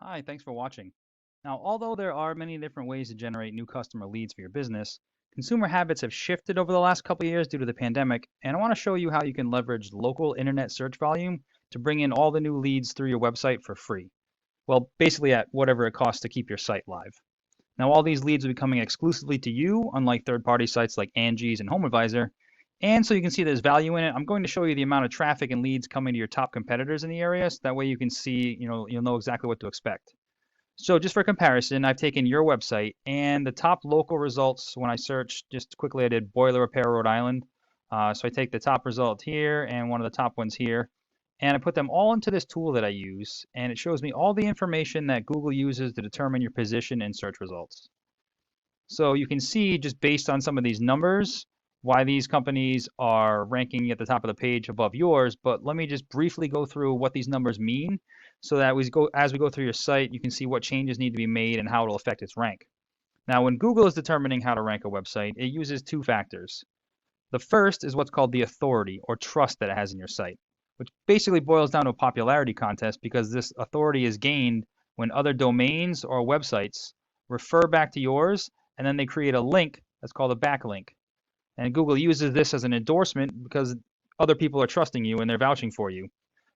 Hi, thanks for watching. Now, although there are many different ways to generate new customer leads for your business, consumer habits have shifted over the last couple of years due to the pandemic, and I want to show you how you can leverage local internet search volume to bring in all the new leads through your website for free. Well, basically at whatever it costs to keep your site live. Now, all these leads will be coming exclusively to you, unlike third-party sites like Angie's and HomeAdvisor. And so you can see there's value in it. I'm going to show you the amount of traffic and leads coming to your top competitors in the area, so that way you can see, you'll know exactly what to expect. So just for comparison, I've taken your website and the top local results when I searched, just quickly I did boiler repair Rhode Island. So I take the top result here and one of the top ones here, and I put them all into this tool that I use, and it shows me all the information that Google uses to determine your position in search results. So you can see just based on some of these numbers why these companies are ranking at the top of the page above yours, but let me just briefly go through what these numbers mean so that as we go through your site, you can see what changes need to be made and how it'll affect its rank. Now, when Google is determining how to rank a website, it uses two factors. The first is what's called the authority or trust that it has in your site, which basically boils down to a popularity contest because this authority is gained when other domains or websites refer back to yours and then they create a link that's called a backlink. And Google uses this as an endorsement because other people are trusting you and they're vouching for you.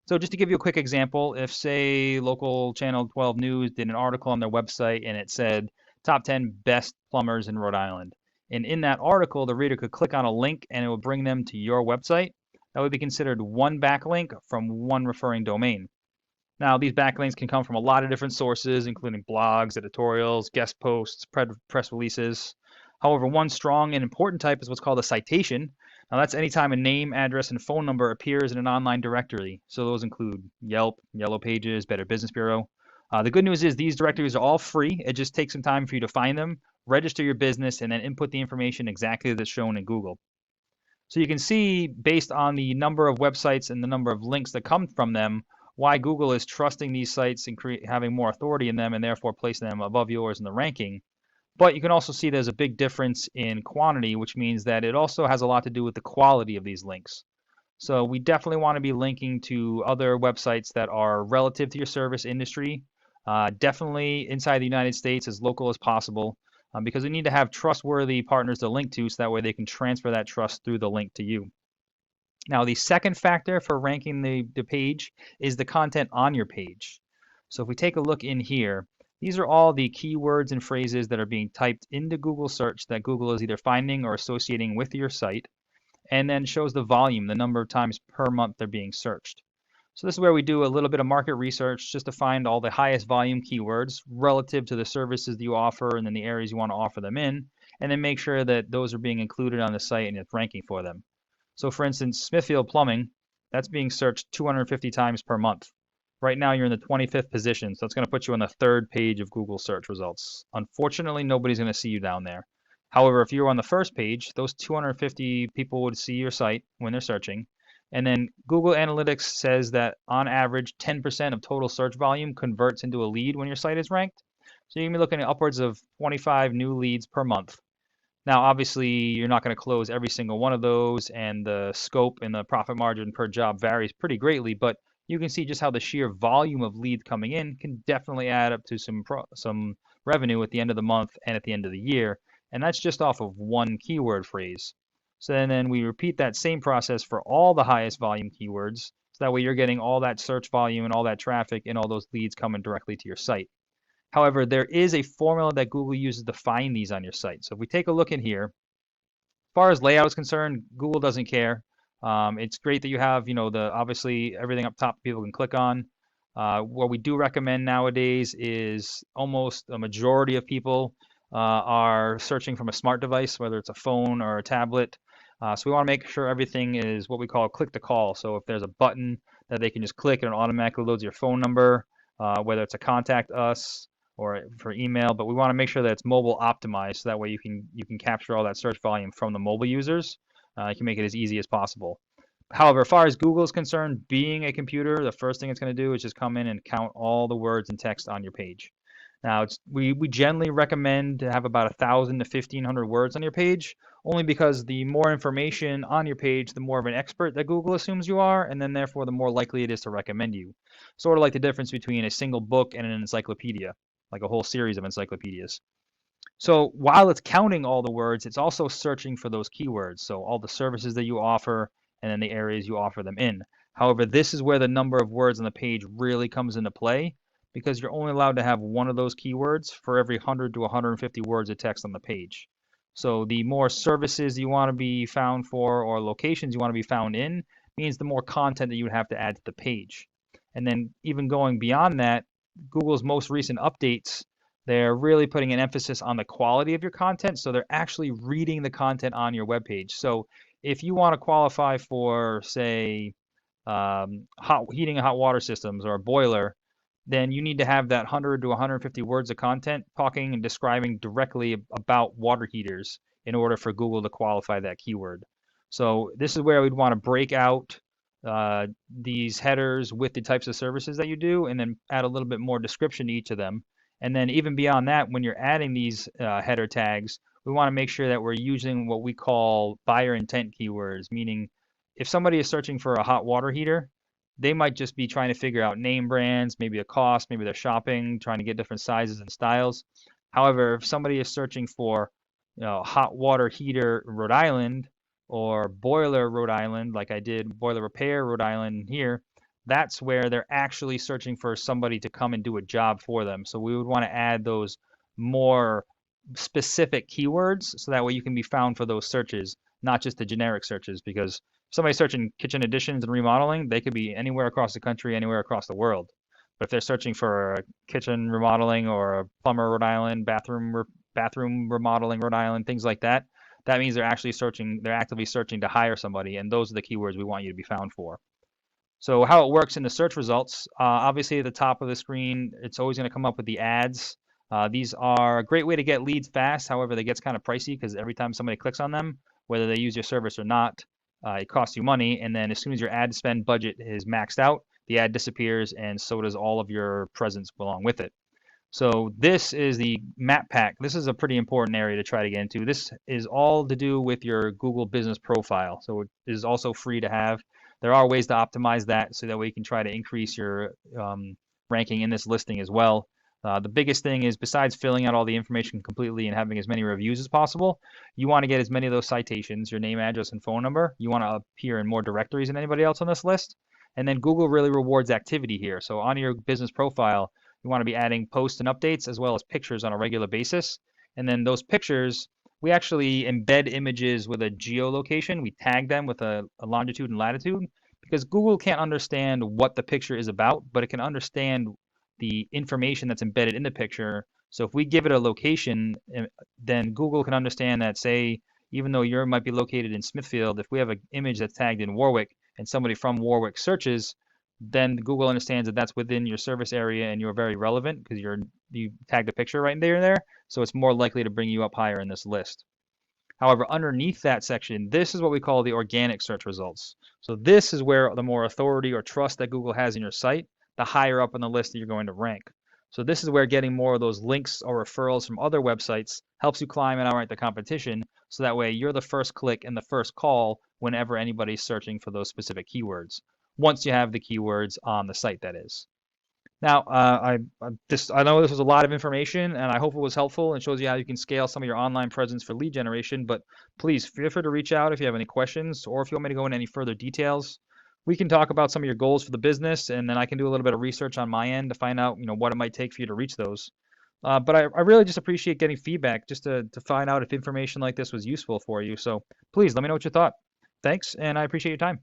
So just to give you a quick example, if say local channel 12 News did an article on their website and it said top 10 best plumbers in Rhode Island. And in that article, the reader could click on a link and it will bring them to your website. That would be considered one backlink from one referring domain. Now, these backlinks can come from a lot of different sources, including blogs, editorials, guest posts, press releases. However, one strong and important type is what's called a citation. Now, that's anytime a name, address, and phone number appears in an online directory. So those include Yelp, Yellow Pages, Better Business Bureau. The good news is these directories are all free. It just takes some time for you to find them, register your business, and then input the information exactly as shown in Google. So you can see based on the number of websites and the number of links that come from them, why Google is trusting these sites and having more authority in them and therefore placing them above yours in the ranking. But you can also see there's a big difference in quantity, which means that it also has a lot to do with the quality of these links. So we definitely want to be linking to other websites that are relative to your service industry, definitely inside the United States, as local as possible, because we need to have trustworthy partners to link to so that way they can transfer that trust through the link to you. Now, the second factor for ranking the page is the content on your page. So if we take a look in here, these are all the keywords and phrases that are being typed into Google search that Google is either finding or associating with your site, and then shows the volume, the number of times per month they're being searched. So this is where we do a little bit of market research just to find all the highest volume keywords relative to the services that you offer and then the areas you want to offer them in, and then make sure that those are being included on the site and it's ranking for them. So for instance, Smithfield plumbing, that's being searched 250 times per month. Right now you're in the 25th position, so it's going to put you on the third page of Google search results. Unfortunately, nobody's going to see you down there. However, if you're on the first page, those 250 people would see your site when they're searching. And then Google Analytics says that on average, 10% of total search volume converts into a lead when your site is ranked. So you're going to be looking at upwards of 25 new leads per month. Now, obviously, you're not going to close every single one of those, and the scope and the profit margin per job varies pretty greatly, but you can see just how the sheer volume of leads coming in can definitely add up to some revenue at the end of the month and at the end of the year, and that's just off of one keyword phrase. So then we repeat that same process for all the highest volume keywords, so that way you're getting all that search volume and all that traffic and all those leads coming directly to your site. However, there is a formula that Google uses to find these on your site. So if we take a look in here, as far as layout is concerned, Google doesn't care. It's great that you have, the obviously everything up top people can click on. What we do recommend nowadays is almost a majority of people are searching from a smart device, whether it's a phone or a tablet. So we want to make sure everything is what we call click to call. So if there's a button that they can just click and it automatically loads your phone number, whether it's a contact us or for email, but we want to make sure that it's mobile optimized so that way you can capture all that search volume from the mobile users. You can make it as easy as possible. However, as far as Google is concerned, being a computer, the first thing it's going to do is just come in and count all the words and text on your page. Now, we generally recommend to have about 1,000 to 1,500 words on your page, only because the more information on your page, the more of an expert that Google assumes you are, and then therefore the more likely it is to recommend you. Sort of like the difference between a single book and an encyclopedia, like a whole series of encyclopedias. So while it's counting all the words, it's also searching for those keywords. So all the services that you offer and then the areas you offer them in. However, this is where the number of words on the page really comes into play because you're only allowed to have one of those keywords for every 100 to 150 words of text on the page. So the more services you want to be found for or locations you want to be found in means the more content that you would have to add to the page. And then even going beyond that, Google's most recent updates, they're really putting an emphasis on the quality of your content. So they're actually reading the content on your web page. So if you want to qualify for, say, hot heating and hot water systems or a boiler, then you need to have that 100 to 150 words of content talking and describing directly about water heaters in order for Google to qualify that keyword. So this is where we'd want to break out these headers with the types of services that you do, and then add a little bit more description to each of them. And then even beyond that, when you're adding these header tags, we want to make sure that we're using what we call buyer intent keywords, meaning if somebody is searching for a hot water heater, they might just be trying to figure out name brands, maybe a cost, maybe they're shopping, trying to get different sizes and styles. However, if somebody is searching for, hot water heater Rhode Island or boiler Rhode Island, like I did boiler repair Rhode Island here, that's where they're actually searching for somebody to come and do a job for them. So we would want to add those more specific keywords so that way you can be found for those searches, not just the generic searches, because somebody searching kitchen additions and remodeling, they could be anywhere across the country, anywhere across the world. But if they're searching for a kitchen remodeling or a plumber Rhode Island, bathroom remodeling Rhode Island, things like that, that means they're actively searching to hire somebody, and those are the keywords we want you to be found for. So how it works in the search results, obviously at the top of the screen, it's always going to come up with the ads. These are a great way to get leads fast. However, they get kind of pricey because every time somebody clicks on them, whether they use your service or not, it costs you money. And then as soon as your ad spend budget is maxed out, the ad disappears, and so does all of your presence along with it. So this is the map pack. This is a pretty important area to try to get into. This is all to do with your Google business profile. So it is also free to have. There are ways to optimize that so that way you can try to increase your ranking in this listing as well. The biggest thing is, besides filling out all the information completely and having as many reviews as possible, you want to get as many of those citations, your name, address, and phone number. You want to appear in more directories than anybody else on this list. And then Google really rewards activity here. So on your business profile, you want to be adding posts and updates as well as pictures on a regular basis. And then those pictures, we actually embed images with a geolocation. We tag them with a longitude and latitude because Google can't understand what the picture is about, but it can understand the information that's embedded in the picture. So if we give it a location, then Google can understand that, say, even though you might be located in Smithfield, if we have an image that's tagged in Warwick and somebody from Warwick searches, then Google understands that that's within your service area and you're very relevant because you tagged a picture right there. So it's more likely to bring you up higher in this list. However, underneath that section, this is what we call the organic search results. So this is where the more authority or trust that Google has in your site, the higher up on the list that you're going to rank. So this is where getting more of those links or referrals from other websites helps you climb and outright the competition. So that way you're the first click and the first call whenever anybody's searching for those specific keywords, once you have the keywords on the site, that is. Now, I know this was a lot of information, and I hope it was helpful and shows you how you can scale some of your online presence for lead generation. But please feel free to reach out if you have any questions, or if you want me to go into any further details. We can talk about some of your goals for the business, and then I can do a little bit of research on my end to find out, what it might take for you to reach those. But I really just appreciate getting feedback just to find out if information like this was useful for you. So please let me know what you thought. Thanks, and I appreciate your time.